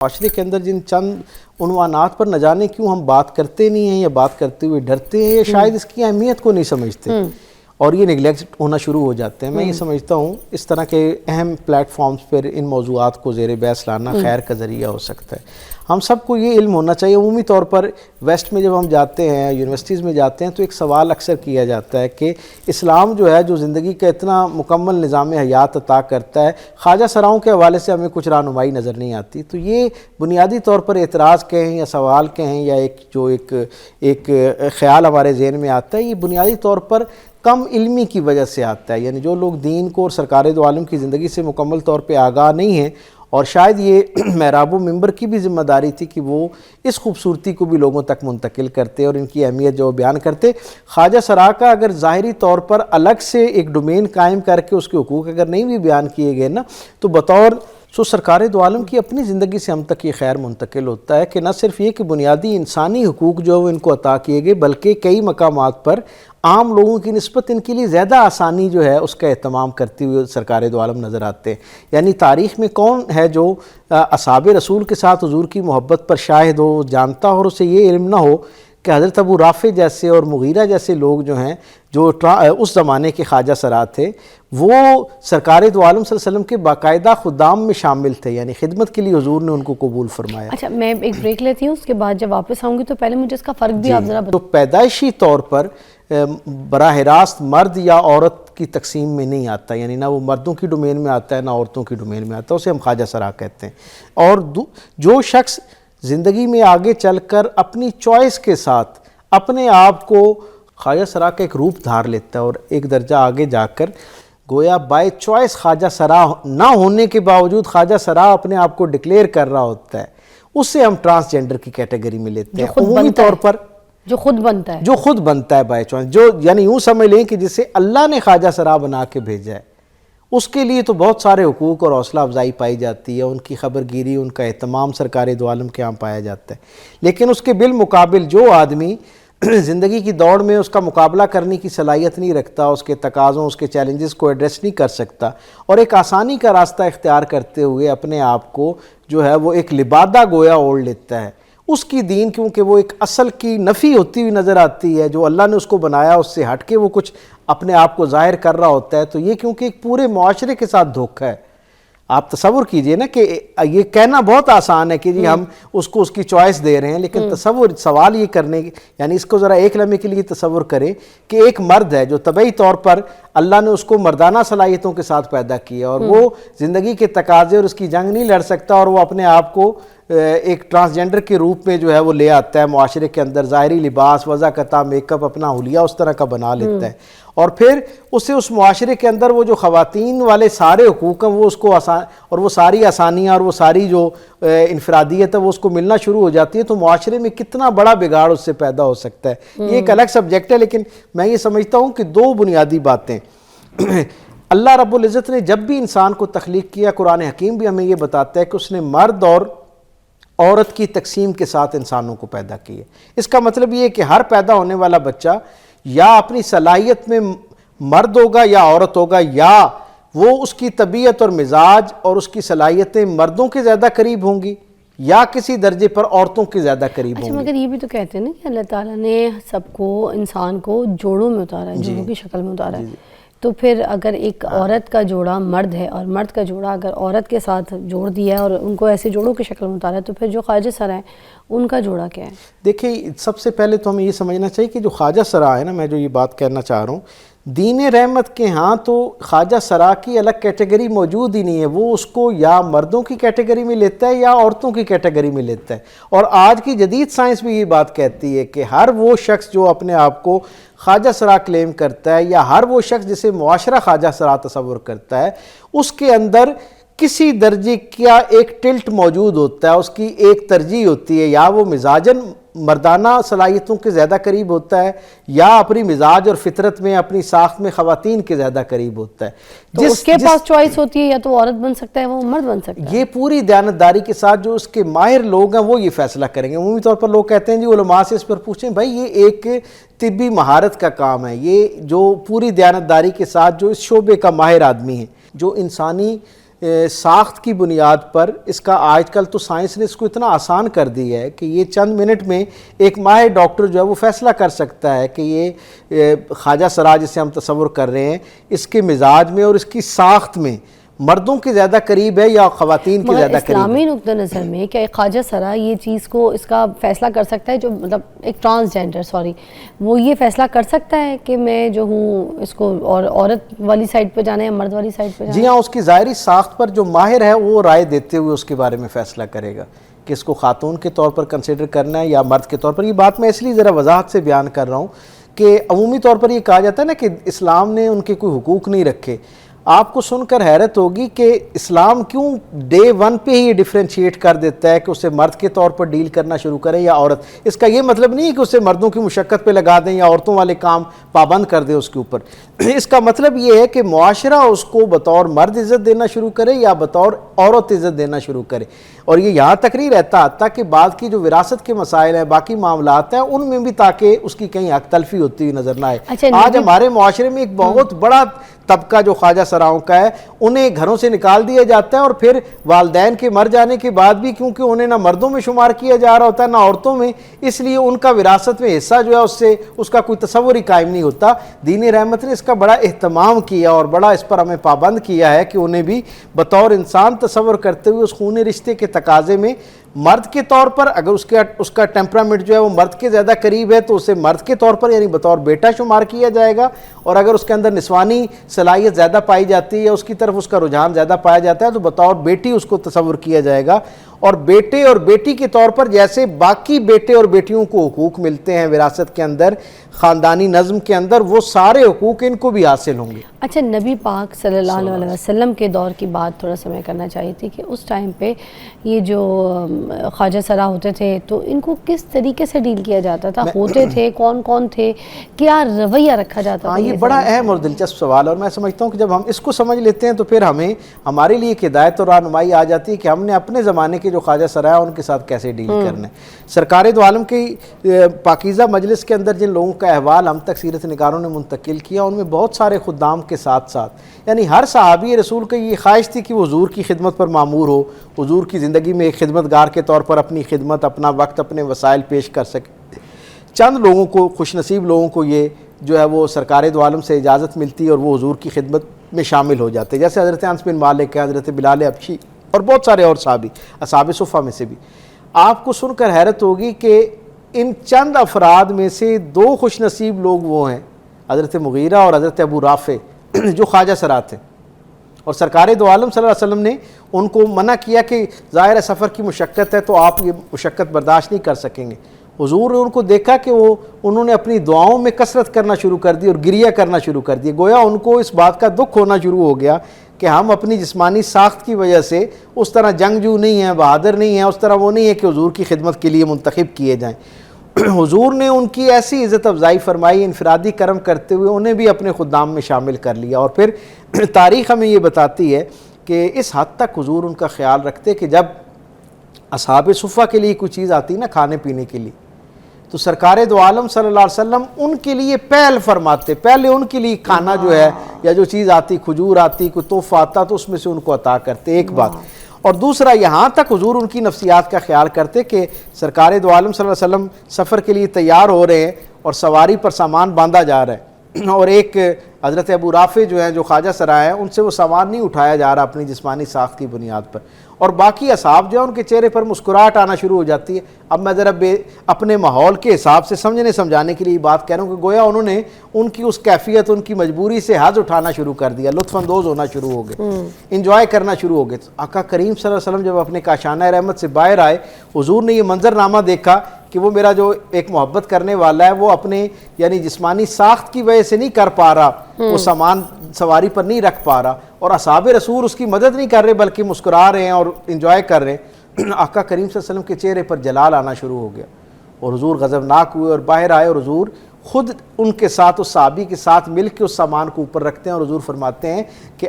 معاشرے کے اندر جن چند عنوانات پر نہ جانے کیوں ہم بات کرتے نہیں ہیں یا بات کرتے ہوئے ڈرتے ہیں یا شاید اس کی اہمیت کو نہیں سمجھتے اور یہ نیگلیکٹ ہونا شروع ہو جاتے ہیں. میں یہ سمجھتا ہوں اس طرح کے اہم پلیٹ فارمز پر ان موضوعات کو زیر بحث لانا خیر کا ذریعہ ہو سکتا ہے. ہم سب کو یہ علم ہونا چاہیے. عمومی طور پر ویسٹ میں جب ہم جاتے ہیں، یونیورسٹیز میں جاتے ہیں، تو ایک سوال اکثر کیا جاتا ہے کہ اسلام جو ہے، جو زندگی کا اتنا مکمل نظام حیات عطا کرتا ہے، خواجہ سراؤں کے حوالے سے ہمیں کچھ رہنمائی نظر نہیں آتی. تو یہ بنیادی طور پر اعتراض کہیں یا سوال کہیں یا ایک خیال ہمارے ذہن میں آتا ہے، یہ بنیادی طور پر کم علمی کی وجہ سے آتا ہے. یعنی جو لوگ دین کو اور سرکار دو عالم کی زندگی سے مکمل طور پہ آگاہ نہیں ہیں، اور شاید یہ محراب و منبر کی بھی ذمہ داری تھی کہ وہ اس خوبصورتی کو بھی لوگوں تک منتقل کرتے اور ان کی اہمیت جو بیان کرتے. خواجہ سرا کا اگر ظاہری طور پر الگ سے ایک ڈومین قائم کر کے اس کے حقوق اگر نہیں بھی بیان کیے گئے نا، تو بطور سرکار دو عالم کی اپنی زندگی سے ہم تک یہ خیر منتقل ہوتا ہے کہ نہ صرف یہ کہ بنیادی انسانی حقوق جو وہ ان کو عطا کیے گئے، بلکہ کئی مقامات پر عام لوگوں کی نسبت ان کے لیے زیادہ آسانی جو ہے اس کا اہتمام کرتے ہوئے سرکار دو عالم نظر آتے ہیں. یعنی تاریخ میں کون ہے جو اصحاب رسول کے ساتھ حضور کی محبت پر شاہد ہو، جانتا ہو اور اسے یہ علم نہ ہو کہ حضرت ابو رافع جیسے اور مغیرہ جیسے لوگ جو ہیں، جو اس زمانے کے خواجہ سرا تھے، وہ سرکار دو عالم صلی اللہ علیہ وسلم کے باقاعدہ خدام میں شامل تھے. یعنی خدمت کے لیے حضور نے ان کو قبول فرمایا. اچھا، میں ایک بریک لیتی ہوں، اس کے بعد جب واپس آؤں گی تو پہلے مجھے اس کا فرق بھی آپ ذرا تو پیدائشی طور پر براہ راست مرد یا عورت کی تقسیم میں نہیں آتا. یعنی نہ وہ مردوں کی ڈومین میں آتا ہے نہ عورتوں کی ڈومین میں آتا ہے. اسے ہم خواجہ سرا کہتے ہیں. اور جو شخص زندگی میں آگے چل کر اپنی چوائس کے ساتھ اپنے آپ کو خواجہ سرا کا ایک روپ دھار لیتا ہے اور ایک درجہ آگے جا کر گویا بائی چوائس خواجہ سرا نہ ہونے کے باوجود خواجہ سرا اپنے آپ کو ڈکلیئر کر رہا ہوتا ہے، اسے ہم ٹرانسجینڈر کی کیٹیگری میں لیتے ہیں. عمومی طور پر جو خود بنتا ہے بائی چوائس، جو یعنی یوں سمجھ لیں کہ جسے اللہ نے خواجہ سرا بنا کے بھیجا ہے، اس کے لیے تو بہت سارے حقوق اور حوصلہ افزائی پائی جاتی ہے. ان کی خبر گیری، ان کا اہتمام سرکار دو عالم کے ہاں پایا جاتا ہے. لیکن اس کے بالمقابل جو آدمی زندگی کی دوڑ میں اس کا مقابلہ کرنے کی صلاحیت نہیں رکھتا، اس کے تقاضوں، اس کے چیلنجز کو ایڈریس نہیں کر سکتا، اور ایک آسانی کا راستہ اختیار کرتے ہوئے اپنے آپ کو جو ہے وہ ایک لبادہ گویا اوڑھ لیتا ہے، اس کی دین کیونکہ وہ ایک اصل کی نفی ہوتی ہوئی نظر آتی ہے، جو اللہ نے اس کو بنایا اس سے ہٹ کے وہ کچھ اپنے آپ کو ظاہر کر رہا ہوتا ہے. تو یہ کیونکہ ایک پورے معاشرے کے ساتھ دھوکہ ہے. آپ تصور کیجئے نا کہ یہ کہنا بہت آسان ہے کہ جی ہم اس کو اس کی چوائس دے رہے ہیں، لیکن سوال یہ کرنے، یعنی اس کو ذرا ایک لمحے کے لیے تصور کریں کہ ایک مرد ہے جو طبعی طور پر اللہ نے اس کو مردانہ صلاحیتوں کے ساتھ پیدا کیا، اور وہ زندگی کے تقاضے اور اس کی جنگ نہیں لڑ سکتا، اور وہ اپنے آپ کو ایک ٹرانسجینڈر کے روپ میں جو ہے وہ لے آتا ہے معاشرے کے اندر. ظاہری لباس، وضع قطع، میک اپ، اپنا حلیہ اس طرح کا بنا لیتا ہے، اور پھر اسے اس معاشرے کے اندر وہ جو خواتین والے سارے حقوق ہیں وہ اس کو اور وہ ساری آسانیاں اور وہ ساری جو انفرادیت ہے وہ اس کو ملنا شروع ہو جاتی ہے. تو معاشرے میں کتنا بڑا بگاڑ اس سے پیدا ہو سکتا ہے. یہ ایک الگ سبجیکٹ ہے، لیکن میں یہ سمجھتا ہوں کہ دو بنیادی باتیں اللہ رب العزت نے جب بھی انسان کو تخلیق کیا، قرآن حکیم بھی ہمیں یہ بتاتا ہے کہ اس نے مرد اور عورت کی تقسیم کے ساتھ انسانوں کو پیدا کیا. اس کا مطلب یہ ہے کہ ہر پیدا ہونے والا بچہ یا اپنی صلاحیت میں مرد ہوگا یا عورت ہوگا، یا وہ اس کی طبیعت اور مزاج اور اس کی صلاحیتیں مردوں کے زیادہ قریب ہوں گی یا کسی درجے پر عورتوں کے زیادہ قریب ہوں گی. مگر یہ بھی تو کہتے ہیں نا کہ اللہ تعالیٰ نے سب کو، انسان کو جوڑوں میں اتارا ہے، جوڑوں کی شکل میں اتارا ہے. تو پھر اگر ایک عورت کا جوڑا مرد ہے اور مرد کا جوڑا اگر عورت کے ساتھ جوڑ دیا ہے اور ان کو ایسے جوڑوں کی شکل میں اتارا ہے، تو پھر جو خواجہ سرا ہے ان کا جوڑا کیا ہے؟ دیکھیں، سب سے پہلے تو ہمیں یہ سمجھنا چاہیے کہ جو خواجہ سرا ہے نا، میں جو یہ بات کہنا چاہ رہا ہوں، دین رحمت کے ہاں تو خواجہ سرا کی الگ کیٹیگری موجود ہی نہیں ہے. وہ اس کو یا مردوں کی کیٹیگری میں لیتا ہے یا عورتوں کی کیٹیگری میں لیتا ہے. اور آج کی جدید سائنس بھی یہ بات کہتی ہے کہ ہر وہ شخص جو اپنے آپ کو خواجہ سرا کلیم کرتا ہے، یا ہر وہ شخص جسے معاشرہ خواجہ سرا تصور کرتا ہے، اس کے اندر کسی درجے کا ایک ٹلٹ موجود ہوتا ہے، اس کی ایک ترجیح ہوتی ہے، یا وہ مزاجن مردانہ صلاحیتوں کے زیادہ قریب ہوتا ہے یا اپنی مزاج اور فطرت میں، اپنی ساخت میں خواتین کے زیادہ قریب ہوتا ہے. تو اس کے پاس چوائس ہوتی ہے، یا تو عورت بن سکتا ہے وہ مرد بن سکتا ہے. یہ پوری دیانتداری کے ساتھ جو اس کے ماہر لوگ ہیں وہ یہ فیصلہ کریں گے. عمومی طور پر لوگ کہتے ہیں جی علماء سے اس پر پوچھیں، بھائی یہ ایک طبی مہارت کا کام ہے. یہ جو پوری دیانتداری کے ساتھ جو اس شعبے کا ماہر آدمی ہے، جو انسانی ساخت کی بنیاد پر اس کا آج کل تو سائنس نے اس کو اتنا آسان کر دی ہے کہ یہ چند منٹ میں ایک ماہر ڈاکٹر جو ہے وہ فیصلہ کر سکتا ہے کہ یہ خواجہ سرا جسے ہم تصور کر رہے ہیں اس کے مزاج میں اور اس کی ساخت میں مردوں کے زیادہ قریب ہے یا خواتین کے زیادہ قریب ہے؟ اسلامی نقطہ نظر میں کیا ایک خواجہ سرا یہ چیز کو اس کا فیصلہ کر سکتا ہے، جو مطلب ایک ٹرانسجینڈر وہ یہ فیصلہ کر سکتا ہے کہ میں جو ہوں اس کو اور عورت والی سائڈ پہ جانا ہے یا مرد والی سائڈ پہ جانا ہے؟ جی ہاں، اس کی ظاہری ساخت پر جو ماہر ہے وہ رائے دیتے ہوئے اس کے بارے میں فیصلہ کرے گا کہ اس کو خاتون کے طور پر کنسیڈر کرنا ہے یا مرد کے طور پر۔ یہ بات میں اس لیے ذرا وضاحت سے بیان کر رہا ہوں کہ عمومی طور پر یہ کہا جاتا ہے نا کہ اسلام نے ان کے کوئی حقوق نہیں رکھے۔ آپ کو سن کر حیرت ہوگی کہ اسلام کیوں ڈے 1 پہ ہی ڈیفرینشیٹ کر دیتا ہے کہ اسے مرد کے طور پر ڈیل کرنا شروع کریں یا عورت۔ اس کا یہ مطلب نہیں ہے کہ اسے مردوں کی مشقت پہ لگا دیں یا عورتوں والے کام پابند کر دیں اس کے اوپر۔ اس کا مطلب یہ ہے کہ معاشرہ اس کو بطور مرد عزت دینا شروع کرے یا بطور عورت عزت دینا شروع کرے۔ اور یہ یہاں تک نہیں رہتا تاکہ بعد کی جو وراثت کے مسائل ہیں، باقی معاملات ہیں، ان میں بھی تاکہ اس کی کہیں حق تلفی ہوتی ہوئی نظر نہ آئے۔ آج ہمارے معاشرے میں ایک بہت بڑا طبقہ جو خواجہ سراؤں کا ہے، انہیں گھروں سے نکال دیا جاتا ہے اور پھر والدین کے مر جانے کے بعد بھی کیونکہ انہیں نہ مردوں میں شمار کیا جا رہا ہوتا ہے نہ عورتوں میں، اس لیے ان کا وراثت میں حصہ جو ہے اس کا کوئی تصور ہی قائم نہیں ہوتا۔ دین رحمت نے اس کا بڑا اہتمام کیا اور بڑا اس پر ہمیں پابند کیا ہے کہ انہیں بھی بطور انسان تصور کرتے ہوئے اس خونی رشتے کے تقاضے میں مرد کے طور پر، اگر اس کا ٹیمپرامنٹ جو ہے وہ مرد کے زیادہ قریب ہے تو اسے مرد کے طور پر یعنی بطور بیٹا شمار کیا جائے گا، اور اگر اس کے اندر نسوانی صلاحیت زیادہ پائی جاتی ہے یا اس کی طرف اس کا رجحان زیادہ پایا جاتا ہے تو بطور بیٹی اس کو تصور کیا جائے گا۔ اور بیٹے اور بیٹی کے طور پر جیسے باقی بیٹے اور بیٹیوں کو حقوق ملتے ہیں وراثت کے اندر، خاندانی نظم کے اندر، وہ سارے حقوق ان کو بھی حاصل ہوں گے۔ اچھا، نبی پاک صلی اللہ علیہ وسلم کے دور کی بات تھوڑا سا میں کرنا چاہی تھی کہ اس ٹائم پہ یہ جو خواجہ سرا ہوتے تھے تو ان کو کس طریقے سے ڈیل کیا جاتا تھا؟ ہوتے تھے کون کون تھے؟ کیا رویہ رکھا جاتا تھا؟ یہ بڑا اہم اور دلچسپ سوال، اور میں سمجھتا ہوں کہ جب ہم اس کو سمجھ لیتے ہیں تو پھر ہمارے لیے ایک ہدایت اور رہنمائی آ جاتی ہے کہ ہم نے اپنے زمانے کے جو خواجہ سرا ہے ان کے ساتھ کیسے ڈیل کرنا ہے۔ سرکار دو عالم کی پاکیزہ مجلس کے اندر جن لوگوں کا احوال ہم تک سیرت نگاروں نے منتقل کیا، ان میں بہت سارے خدام کے ساتھ ساتھ یعنی ہر صحابی رسول کا یہ خواہش تھی کہ وہ حضور کی خدمت پر معمور ہو، حضور کی زندگی میں ایک خدمتگار کے طور پر اپنی خدمت، اپنا وقت، اپنے وسائل پیش کر سکے۔ چند لوگوں کو، خوش نصیب لوگوں کو یہ جو ہے وہ سرکار دو عالم سے اجازت ملتی اور وہ حضور کی خدمت میں شامل ہو جاتے، جیسے حضرت انس بن مالک ہے، حضرت بلال حبشی اور بہت سارے اور صحابی، اصحاب صفہ میں سے بھی۔ آپ کو سن کر حیرت ہوگی کہ ان چند افراد میں سے 2 خوش نصیب لوگ وہ ہیں، حضرت مغیرہ اور حضرت ابو رافع، جو خواجہ سرا تھے، اور سرکار دو عالم صلی اللہ علیہ وسلم نے ان کو منع کیا کہ ظاہر سفر کی مشقت ہے تو آپ یہ مشقت برداشت نہیں کر سکیں گے۔ حضور نے ان کو دیکھا کہ انہوں نے اپنی دعاؤں میں کثرت کرنا شروع کر دی اور گریہ کرنا شروع کر دی، گویا ان کو اس بات کا دکھ ہونا شروع ہو گیا کہ ہم اپنی جسمانی ساخت کی وجہ سے اس طرح جنگجو نہیں ہیں، بہادر نہیں ہیں، اس طرح وہ نہیں ہے کہ حضور کی خدمت کے لیے منتخب کیے جائیں۔ حضور نے ان کی ایسی عزت افزائی فرمائی، انفرادی کرم کرتے ہوئے انہیں بھی اپنے خدام میں شامل کر لیا، اور پھر تاریخ ہمیں یہ بتاتی ہے کہ اس حد تک حضور ان کا خیال رکھتے کہ جب اصحاب صفہ کے لیے کوئی چیز آتی نا کھانے پینے کے لیے تو سرکار دو عالم صلی اللہ علیہ وسلم ان کے لیے پہل فرماتے، پہلے ان کے لیے کھانا جو ہے یا جو چیز آتی، کھجور آتی، کوئی تحفہ آتا تو اس میں سے ان کو عطا کرتے، ایک بات۔ اور دوسرا، یہاں تک حضور ان کی نفسیات کا خیال کرتے کہ سرکار دو عالم صلی اللہ علیہ وسلم سفر کے لیے تیار ہو رہے ہیں اور سواری پر سامان باندھا جا رہا ہے، اور ایک حضرت ابو رافع جو ہیں جو خواجہ سرا ہیں، ان سے وہ سامان نہیں اٹھایا جا رہا اپنی جسمانی ساخت کی بنیاد پر، اور باقی اصحاب جو ہیں ان کے چہرے پر مسکراہٹ آنا شروع ہو جاتی ہے۔ اب میں ذرا اپنے ماحول کے حساب سے سمجھانے کے لیے بات کہہ رہا ہوں کہ گویا انہوں نے ان کی اس کیفیت، ان کی مجبوری سے حظ اٹھانا شروع کر دیا، لطف اندوز ہونا شروع ہو گئے، انجوائے کرنا شروع ہو گئے۔ آقا کریم صلی اللہ علیہ وسلم جب اپنے کاشانہ رحمت سے باہر آئے، حضور نے یہ منظرنامہ دیکھا کہ وہ میرا جو ایک محبت کرنے والا ہے وہ اپنے یعنی جسمانی ساخت کی وجہ سے نہیں کر پا رہا، وہ سامان سواری پر نہیں رکھ پا رہا، اور اصحاب رسول اس کی مدد نہیں کر رہے بلکہ مسکرا رہے ہیں اور انجوائے کر رہے ہیں۔ آقا کریم صلی اللہ علیہ وسلم کے چہرے پر جلال آنا شروع ہو گیا اور حضور غضبناک ہوئے اور باہر آئے، اور حضور خود ان کے ساتھ، اس صحابی کے ساتھ مل کے اس سامان کو اوپر رکھتے ہیں، اور حضور فرماتے ہیں کہ